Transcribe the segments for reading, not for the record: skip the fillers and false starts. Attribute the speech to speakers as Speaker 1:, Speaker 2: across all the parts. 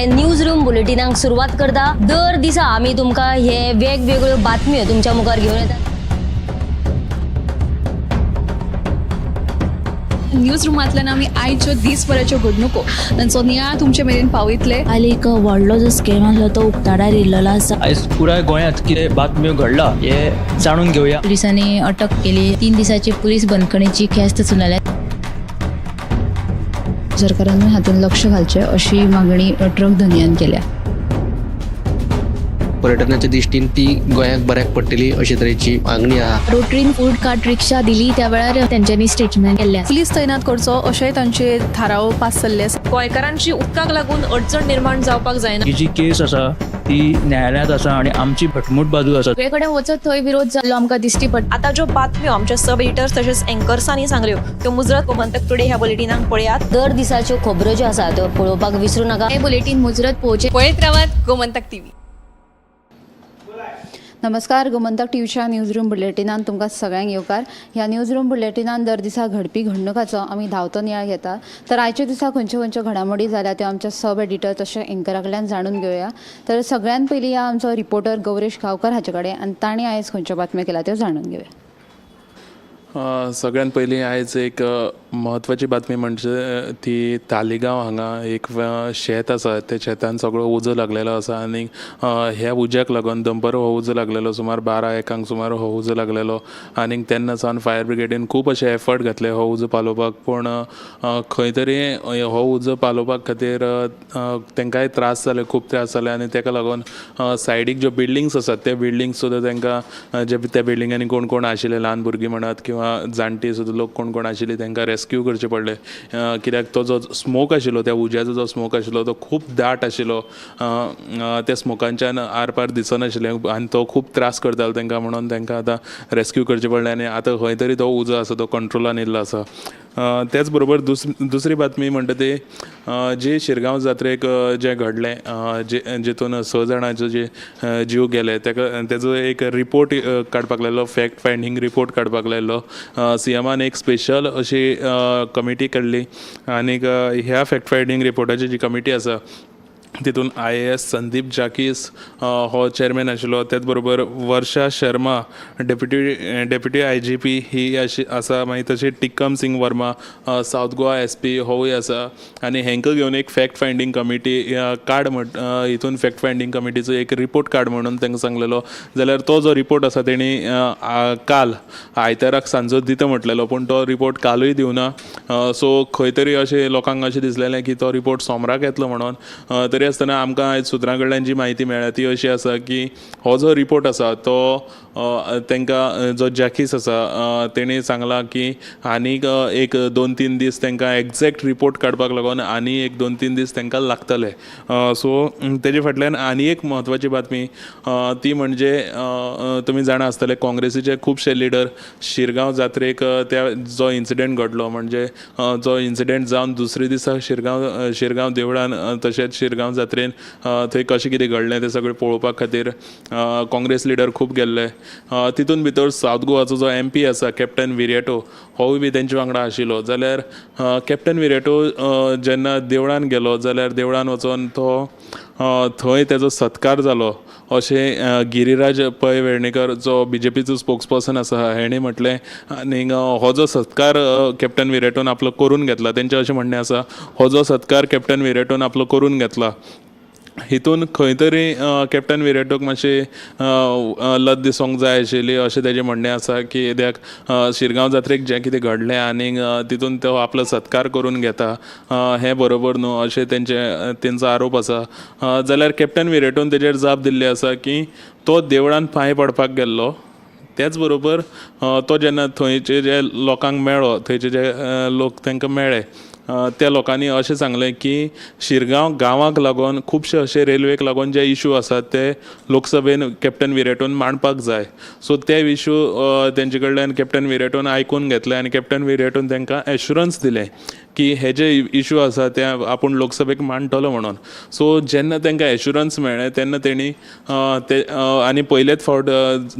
Speaker 1: News room बुलेटिनाक सुरुवात करता। दर दिसा आम्ही तुमका हे वेगवेगळ्यो बातम्यो तुमच्या मुखार घेऊन येतात।
Speaker 2: न्यूज रूमांतल्यान आमी आयच्यो दिसभराच्यो घडणुको तांचो नियाळ तुमचे मेरेन पावयतले।
Speaker 3: आली एक व्हडलो जो स्कॅम आसलो तो उक्ताडार येयल्लो आसा।
Speaker 4: आयज पुराय गोंयांत कितें बातम्यो घडला हे जाणून घेवया।
Speaker 3: पुलिसांनी अटक केली। 3 दिसाची पुलीस बंदखणीची ख्यास्त सुनायल्या। सरकारान हातूंत लक्ष घालचें अशी मागणी ट्रक धनियान केल्या।
Speaker 5: पर्यटनाच्या दृश्टीन ती गोंयाक बऱ्याक पडटली अशे तरेची मागणी आहा।
Speaker 3: रोटरीन फूड कार्ट रिक्षा दिली त्या वेळार त्यांच्यानी स्टेटमेंट केल्लें।
Speaker 2: पुलीस तैनात करचो अशें तांचे थाराव पास जाल्ले आसा।
Speaker 6: गोंयकारांची उदकाक लागून अडचण निर्माण जावपाक जायना।
Speaker 4: ही जी केस आसा ती न्यायालयांत आसा आणि आमची भटमूट बाजू आसा।
Speaker 3: सगळे कडेन वचत थंय विरोध जाल्लो आमकां दिश्टी पडटा।
Speaker 6: आता ज्यो बातम्यो आमच्या सब एडिटर्स तशेंच एंकर्सांनी सांगल्यो त्यो मुजरत गोमंतक टुडे ह्या बुलेटिनाक पळयात।
Speaker 1: दर दिसाच्यो खबरो ज्यो आसा त्यो पळोवपाक विसरू नका।
Speaker 3: हे बुलेटिन मुजरत पोवचे।
Speaker 6: पळयत रावात गोमंतक टीव्ही।
Speaker 2: नमस्कार, गोमंतक टीव्हीच्या न्यूज रूम बुलेटिनान तुमकां सगळ्यांक येवकार। ह्या न्यूज रूम बुलेटिनान दर दिसा घडपी घडणुकांचो आमी धांवतो नियाळ घेता। तर आयच्या दिसा खंयच्यो घडामोडी जाल्या त्यो आमच्या सब एडिटर तशें एंकरा कडल्यान जाणून घेवया। तर सगळ्यात पयलीं आमचो रिपोर्टर गौरेश गांवकर हाचे कडेन आनी ताणें आयज खंयच्यो बातम्यो केल्या त्यो जाणून घेवया।
Speaker 7: सगळ्यात पयलीं आयज एक म्हत्वाची बातमी म्हणजे ती तालिगांव हांगा एक शेत आसा। त्या शेतान सगळो उजो लागलेलो आसा आनी ह्या उज्याक लागून दंपर हो उजो लागलेलो। सुमार 12 सुमार हो उजो लागलेलो आनी तेन्ना सावन फायर ब्रिगेडीन खूब अशे एफर्ट घातले हो उजो पालोवपाक, पूण खंय तरी हो उजो पालोवपाक खातीर तांकांय त्रास जाले, खूब त्रास जाले आनी ताका लागून सायडीक ज्यो बिल्डिंग्स आसात त्या बिल्डिंग्स सुद्दां तांकां जे त्या बिल्डिंगांनी कोण कोण आशिल्ले, ल्हान भुरगीं म्हणत किंवा जाणटी सुद्दां लोक कोण कोण आशिल्ले तांकां रेस्क्यू करचे पडले। कित्याक तो जो स्मोक आशिल्लो, त्या उज्याचो जो स्मोक आशिल्लो तो खूब दाट आशिल्लो। त्या स्मोकांच्यान आरपार दिसनाशिल्लें आनी तो खूब त्रास करतालो तांकां, म्हणून तांकां आतां रेस्क्यू करचें पडलें आनी आतां खंय तरी तो उजो आसा तो कंट्रोलान येयल्लो आसा। त्याच बरोबर दुसरी बातमी म्हणटा ती जे शिरगांव जात्रेक जें घडलें, जेतून 6 जाणांचो जे जीव गेले, तेजो एक रिपोर्ट काडपाक लायलो, फॅक्ट फायंडींग रिपोर्ट काडपाक लायलो। सीएमान एक स्पेशल अशी कमिटी काडली आनीक ह्या फॅक्ट फायंडींग रिपोर्टाची जी कमिटी आसा तितून IAS संदीप जाकीस हो चेअरमॅन आशिल्लो। त्याच बरोबर वर्षा शर्मा डेप्युटी IGP ही अशी आसा। मागीर तशी टिक्कम सिंग वर्मा सावथ गोवा SP होवूय आसा आनी हेंकां घेवन एक फॅक्ट फायंडींग कमिटी काड हितून फॅक्ट फायंडींग कमिटीचो एक रिपोर्ट काड म्हणून तांकां सांगलेलो। जाल्यार तो जो रिपोर्ट आसा तेणी काल आयताराक सांजो दिता म्हटलेलो, पूण तो रिपोर्ट कालूय दिवना। सो खंय तरी अशें लोकांक अशें दिसलेलें की तो रिपोर्ट सोमराक येतलो म्हणून। तरी आसतना आमकां आयज सुत्रां कडल्यान जी म्हायती मेळ्ळ्या ती अशी आसा की हो जो रिपोर्ट आसा तो तांकां जो जॅकीस आसा तेणी सांगलां की आनीक एक 2-3 दीस तांकां एग्जॅक्ट रिपोर्ट काडपाक लागून आनी एक 2-3 दीस तांकां लागतले। सो तेजे फाटल्यान आनी एक म्हत्वाची बातमी ती म्हणजे तुमी जाणा आसतले काँग्रेसीचे खुबशे लिडर शिरगांव जात्रेक त्या जो इन्सिडेंट घडलो, म्हणजे जो इन्सिडेंट जावन दुसरे दिसा शिरगांव देवळान तशेंच शिरगांव जात्रेन थंय कशें कितें घडलें तें सगळें पळोवपा खातीर काँग्रेस लिडर खूब गेल्ले। तितून भितर सावथ गोवाचो जो MP आसा कॅप्टन विरेटो होवूय बी तेंचे वांगडा आशिल्लो। जाल्यार कॅप्टन विरेटो जेन्ना देवळान गेलो जाल्यार देवळान वचून तो थंय तेजो सत्कार जालो अशें गिरीराज पै वेर्णेकर जो BJPचो स्पोक्सपर्सन आसा हेणें म्हटलें। आनी हो जो सत्कार कॅप्टन विरेटोन आपलो करून घेतला, तेंचें अशें म्हणणें आसा हो जो सत्कार कॅप्टन विरेटोन आपलो करून घेतला हितून खंय तरी कॅप्टन विरेटोक मातशें लज दिसोंक जाय आशिल्ली अशें तेजें म्हणणें आसा की कित्याक शिरगांव जात्रेक जें कितें घडलें आनीक तितून तो आपलो सत्कार करून घेता हें बरोबर न्हू अशें तेंचो आरोप आसा। जाल्यार कॅप्टन विरेटोन तेजेर जाप दिल्ली आसा की तो देवळान पांय पडपाक गेल्लो, त्याच बरोबर तो जेन्ना थंयचे जे लोकांक मेळ्ळो, थंयचे जे लोक तांकां मेळ्ळे त्या लोकांनी अशें सांगलें की शिरगांव गांवाक लागून खुबशे अशे रेल्वेक लागून जे इशू आसात ते लोकसभेन कॅप्टन विरेटोन मांडपाक जाय। सो ते इशू तेंचे कडल्यान कॅप्टन विरेटोन आयकून घेतले आनी कॅप्टन विरेटोन तांकां एश्युरन्स दिलें की हे जे इशू आसा ते आपूण लोकसभेक मांडटलो म्हणून। सो जेन्ना तांकां एश्युरन्स मेळ्ळें तेन्ना तेणी आनी पयलेच फावट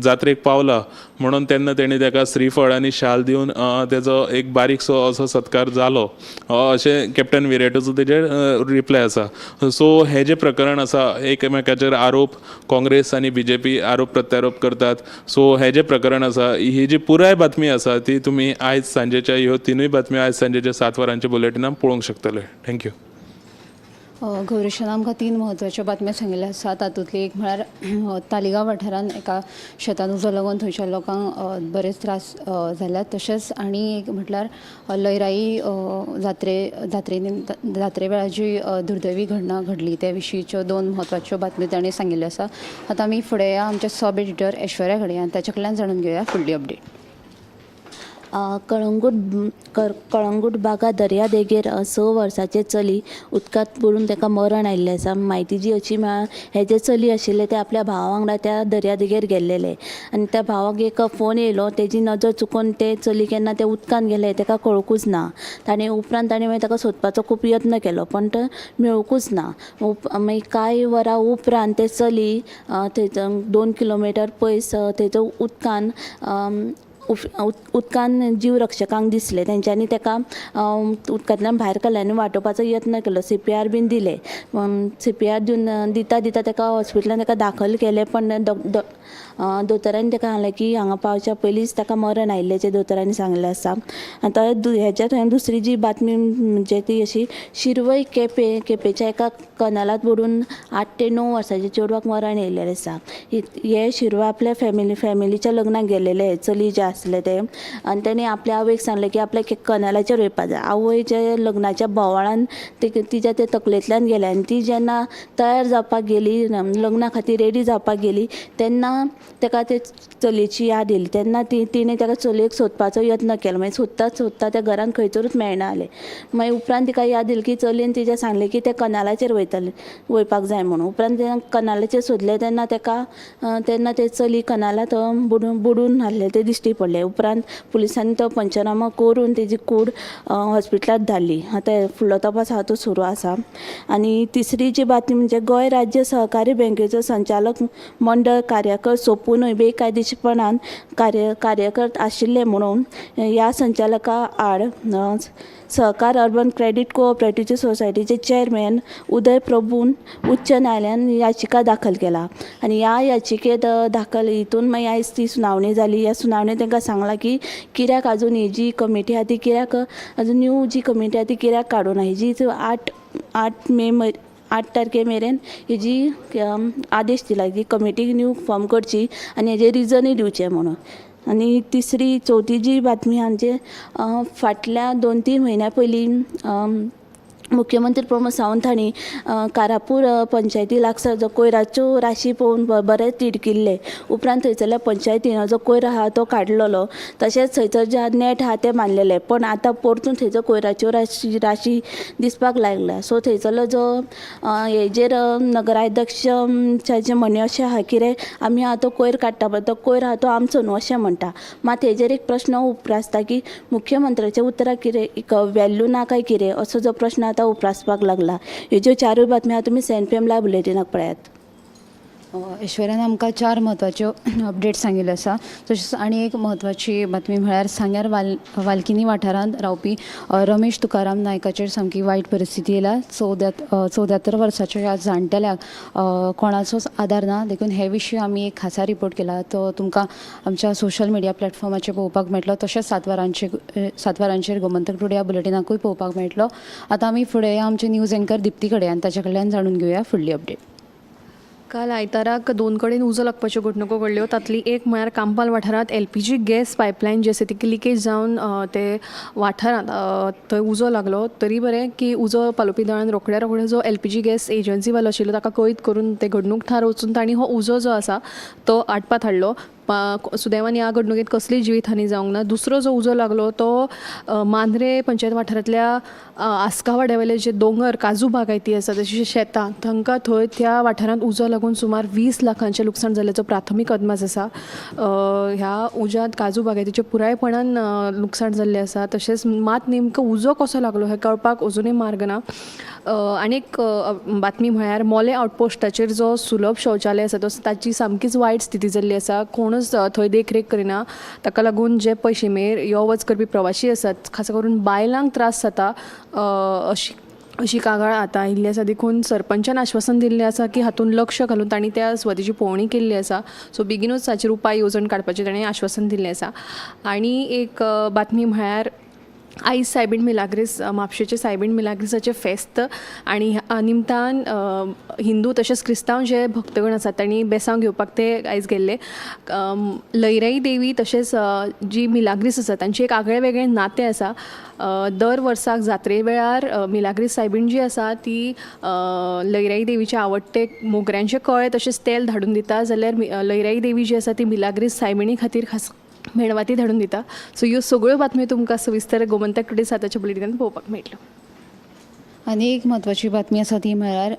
Speaker 7: जात्रेक पावला म्हणून तेन्ना तेणी ताका श्रीफळ आनी शाल दिवन तेजो एक बारीकसो असो सत्कार जालो अशें कॅप्टन विराटाचो तेजेर रिप्लाय आसा. सो हे जे प्रकरण आसा एकमेकाचेर आरोप काँग्रेस आनी BJP आरोप प्रत्यारोप करतात. सो हे जे प्रकरण आसा ही जी पुराय बातमी आसा ती तुमी आयज सांजेच्या ह्यो तिनूय बातम्यो आयज सांजेच्या 7 वरांच्या बुलेटिनान पळोवंक शकतले. थँक्यू.
Speaker 2: गौरीशान आमकां 3 म्हत्वाच्यो बातम्यो सांगिल्ल्यो आसा. तातूंतली एक म्हळ्यार तालिगांव वाठारांत एका शेतान उजो लागून थंयच्या लोकांक बरेच त्रास जाल्यात. तशेंच आनी एक म्हटल्यार लयराई जात्रे वेळार जी दुर्दैवी घटना घडली त्या विशींच्यो 2 म्हत्वाच्यो बातम्यो ताणें सांगिल्ल्यो आसा. आतां आमी फुडें या आमच्या सब एडिटर ऐश्वर्या कडेन आनी ताचे कडल्यान जाणून घेवया फुडली अपडेट.
Speaker 8: कळंगूट बागा दर्या देगेर 6 वर्साचें चली उदकांत बुडून ताका मरण आयिल्लें आसा. म्हायती जी अशी मेळ्ळा, हे जे चली आशिल्ले ते आपल्या भावा वांगडा त्या दर्या देगेर गेल्लेले आनी त्या भावाक एक फोन येयलो. तेजी नजर चुकोवन ते चली केन्ना ते उदकांत गेले ताका कळकूच ना. उपरांत ताणें मागीर ताका सोदपाचो खूब यत्न केलो पण तो मेळूंकूच ना. मागीर कांय वरां उपरांत ते चली थंय 2 किलोमिटर पयस थंयचो उदकान जीव रक्षकांक दिसले. तेंच्यांनी ताका उदकांतल्यान भायर काडले आनी वाटोवपाचो यत्न केलो. CPR बीन दिले. CPR दिवन दिता ताका हॉस्पिटलान ताका दाखल केले पण दोतोरांनी ताका सांगलें की हांगा पावच्या पयलींच ताका मरण आयिल्लें दोतोरांनी सांगलें आसा. आतां हेच्या दुसरी जी बातमी म्हणजे ती अशी शिरवय केपेच्या एका कनालात बुडून 8 ते 9 वर्साच्या चेडवाक मरण येयल्लें आसा. हे शिरवय आपल्या फॅमिलीच्या लग्नाक गेलेले चली जे आसले ते आनी तेणी आपल्या आवयक सांगलें की आपल्याक कनालाचेर वयपा जाय. आवयच्या लग्नाच्या बोवाळान तिच्या ते तकलेंतल्यान गेले आनी ती जेन्ना तयार जावपाक गेली लग्ना खातीर रेडी जावपाक गेली तेन्ना ताका ते चलयेची याद येयली. तेन्ना तिणें ताका चलयेक सोदपाचो यत्न केलो. मागीर सोदता त्या घरान खंयसरूच मेळना जालें. मागीर उपरांत तिका याद येयली की चलयेन तिच्या सांगलें की ते कनालाचेर वयपाक जाय म्हणून. उपरांत कनालाचेर सोदलें तेन्ना ते चली कनालांत बुडून आसलें ते दिश्टी पडलें. उपरांत पुलिसांनी तो पंचनामा करून तेजी कूड हॉस्पिटलांत धाडली. आतां फुडलो तपास आसा तो सुरू आसा. आनी तिसरी जी बातमी म्हणजे गोंय राज्य सहकारी बँकेचो संचालक मंडळ कार्यकाळ सोंपूनय बेकायदेशीरपणान कार्यकर्त आशिल्ले म्हणून ह्या संचालका आड सहकार अर्बन क्रेडीट कोऑपरेटिव्ह सोसायटीचे चेअरमॅन उदय प्रभून उच्च न्यायालयान याचिका दाखल केला. आनी ह्या याचिकेत दाखल हितून मागीर आयज ती सुनावणी जाली. ह्या सुनावणेंत तांकां सांगलां की कित्याक आजून ही जी कमिटी आहा ती कित्याक आजून न्यू जी कमिटी आहा ती कित्याक काडूना. ही जी 8 तारखे मेरेन हेजी आदेश दिला की कमिटी न्यू फॉर्म करची आनी हेजे रिजनय दिवचे म्हणून. आनी चवथी जी बातमी म्हणजे फाटल्या 2-3 म्हयन्या पयलीं मुख्यमंत्री प्रमोद सावंत हांणी कारापूर पंचायती लागसार जो कोयराच्यो राशी पळोवन बरें तिडकिल्ले. उपरांत थंयसरल्या पंचायतीन जो कोयर आहा तो काडलेलो. तशेंच थंयसर जे नेट आहा ते बांदलेले पण आतां परतून थंयचो कोयराच्यो राशी दिसपाक लागल्या. सो थंयसरलो जो हेजेर नगराध्यक्षाचें म्हणणें अशें आहा की आमी आतां तो कोयर काडटा पळय तो कोयर आहा तो आमचो न्हू अशें म्हणटा. मात हेजेर एक प्रश्न उपरासता की मुख्यमंत्र्याच्या उतराक कितें व्हॅल्यू ना काय कितें असो जो प्रश्न आतां उपरासपाक लागला. ह्यो ज्यो 4 बातम्यो तुमी CNPM लायव्ह बुलेटिनाक पळयात.
Speaker 2: ऐश्वर्यान आमकां 4 म्हत्वाच्यो अपडेट सांगिल्ल्यो आसा. तशेंच आनी एक म्हत्वाची बातमी म्हळ्यार सांग्यार वाल्किनी वाठारांत रावपी रमेश तुकाराम नायकाचेर सामकी वायट परिस्थिती येयला. 74 वर्साच्या ह्या जाणटेल्याक कोणाचोच आदार ना. देखून हे विशीं आमी एक खासा रिपोर्ट केला तो तुमकां आमच्या सोशल मिडिया प्लॅटफॉर्माचेर पळोवपाक मेळटलो. तशेंच 7 वरांचेर गोमंतक टुडे ह्या बुलेटिनाकूय पळोवपाक मेळटलो. आतां आमी फुडें आमचे न्यूज एंकर दिप्ती कडेन आनी ताचे कडल्यान जाणून घेवया फुडली अपडेट.
Speaker 9: काल आयताराक 2 कडेन उजो लागपाच्यो घडणुको घडल्यो. तातली एक म्हळ्यार कांपाल वाठारांत LPG गॅस पायपलायन जी आसा ती लिकेज जावन ते वाठारांत थंय उजो लागलो. तरी बरें की उजो पालोवपी दळान रोखड्या जो LPG गॅस एजन्सीवालो आशिल्लो ताका कैद करून ते घडणूक थळार वचून तांणी हो उजो जो आसा तो आटपात हाडलो. सुदैवान ह्या घडणुकेंत कसलीय जिवीतहानी जावंक ना. दुसरो जो उजो लागलो तो मांद्रे पंचायत वाठारांतल्या आस्कावाड्यावेले जे दोंगर काजू बागायती आसा तशी शेतां तांकां थंय त्या वाठारांत उजो लागून सुमार 20 लाखांचें लुकसाण जाल्ल्याचो प्राथमीक अदमास आसा. ह्या उज्यांत काजू बागायतीचे पुरायपणान लुकसाण जाल्लें आसा. तशेंच मात नेमको उजो कसो लागलो हें कळपाक अजुनूय मार्ग ना. आनीक बातमी म्हळ्यार मोले आउटपोस्टाचेर जो सुलभ शौचालय आसा ताची सामकीच वायट स्थिती जाल्ली आसा. कोणूच थंय देखरेख करिना. ताका लागून जे पय शिमेर यो वच करपी प्रवासी आसात खास करून बायलांक त्रास जाता अशी कागाळ आतां आयिल्ली आसा. देखून सरपंचान आश्वासन दिल्लें आसा की हातूंत लक्ष घालून तांणी त्या सुवातेची पळोवणी केल्ली आसा. सो बेगीनूच हाचेर उपाय येवजण काडपाचें ताणें आश्वासन दिल्लें आसा. आनी एक बातमी म्हळ्यार आयज सायबीण मिलाग्रीस म्हापशेचे सायबीण मिलाग्रिसाचें फेस्त आनी ह्या निमतान हिंदू तशेंच क्रिस्तांव जे भक्तगण आसात तांणी बेसांव घेवपाक ते आयज गेल्ले. लयराई देवी तशेंच जी मिलाग्रीस आसा तांचें एक आगळें वेगळें नातें आसा. दर वर्साक जात्रे वेळार मिलाग्रीस सायबीण जी आसा ती लयराई देवीचे आवडटे मोगऱ्यांचे कळे तशेंच तेल धाडून दिता. जाल्यार लयराई देवी जी आसा ती मिलाग्रीस सायबिणी खातीर खास मेणवाती धाडून दिता. सो ह्यो सगळ्यो बातम्यो तुमकां सविस्तर गोमंतक टुडे 7च्या बुलेटिनांत पळोवपाक मेळटल्यो.
Speaker 2: आनी एक म्हत्वाची बातमी आसा ती म्हळ्यार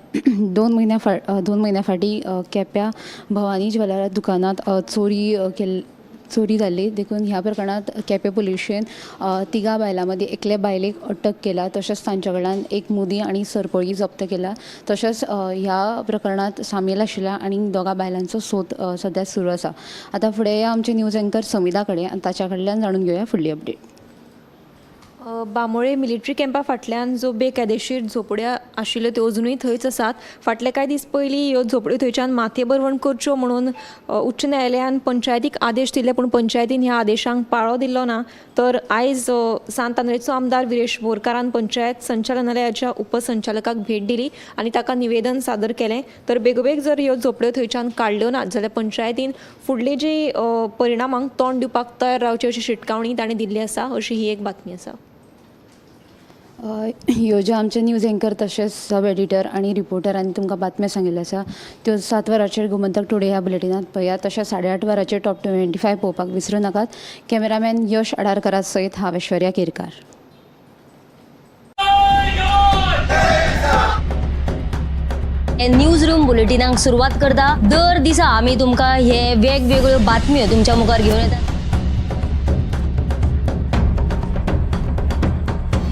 Speaker 2: 2 म्हयन्या फाटीं केप्यां भवानी ज्वेलर्स दुकानांत चोरी जाल्ली. देखून ह्या प्रकरणांत केपें पुलिशेन 3 बायलां मदीं एकले बायलेक अटक केला. तशेंच तांचे कडल्यान एक मुदी आनी सरपळी जप्त केला. तशेंच ह्या प्रकरणांत सामील आशिल्ल्या आनी 2 बायलांचो सोद सद्या सुरू आसा. आतां फुडें या आमचे न्यूज एंकर समिधा कडेन आनी ताच्या कडल्यान जाणून घेवया फुडली अपडेट.
Speaker 6: बांबोळे मिलिटरी कॅम्पा फाटल्यान जो बेकायदेशीर झोपड्यो आशिल्ल्यो त्यो अजुनूय थंयच आसात. फाटले कांय दीस पयलीं ह्यो झोपड्यो थंयच्यान माथेबरवण करच्यो म्हणून उच्च न्यायालयान पंचायतीक आदेश दिले, पूण पंचायतीन ह्या आदेशांक पाळो दिल्लो ना. तर आयज सांत आंद्रेचो आमदार विरेश बोरकारान पंचायत संचालनालयाच्या उपसंचालकाक भेट दिली आनी ताका निवेदन सादर केलें. तर बेगोबेग जर ह्यो झोपड्यो थंयच्यान काडल्यो नात जाल्यार पंचायतीन फुडली जी परिणामांक तोंड दिवपाक तयार रावचे अशी शिटकावणी ताणें दिल्ली आसा, अशी ही एक बातमी आसा.
Speaker 2: ह्यो ज्यो आमचे न्यूज एंकर तशेंच सब एडिटर आनी रिपोर्टरांनी तुमकां बातम्यो सांगिल्ल्यो आसा त्यो 7 वरांचेर गोमंतक टुडे ह्या बुलेटिनांत पळयात. तशेंच 8:30 वरांचेर टॉप 25 पळोवपाक विसरूं नाकात. कॅमेरामॅन यश आडारकरा सयत हांव ऐश्वर्या केरकार.
Speaker 1: न्यूज रूम बुलेटिनांक सुरवात करता. दर दिसा आमी तुमकां हे वेगवेगळ्यो बातम्यो तुमच्या मुखार घेवन येतात.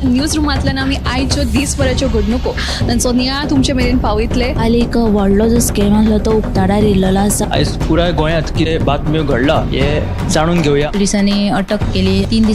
Speaker 3: न्यूज रुमांतल्यान आमी आयच्यो दिसभराच्यो घडणुको तांचो नियाळ तुमचे मेरेन पावयतले.
Speaker 8: आनी एक व्हडलो जो स्कॅम आसलो तो उक्ताडार येयल्लो आसा.
Speaker 4: आयज पुराय गोंयांत कितें बातम्यो घडला हे जाणून घेवया.
Speaker 3: पुलिसांनी अटक केली. 3 दीस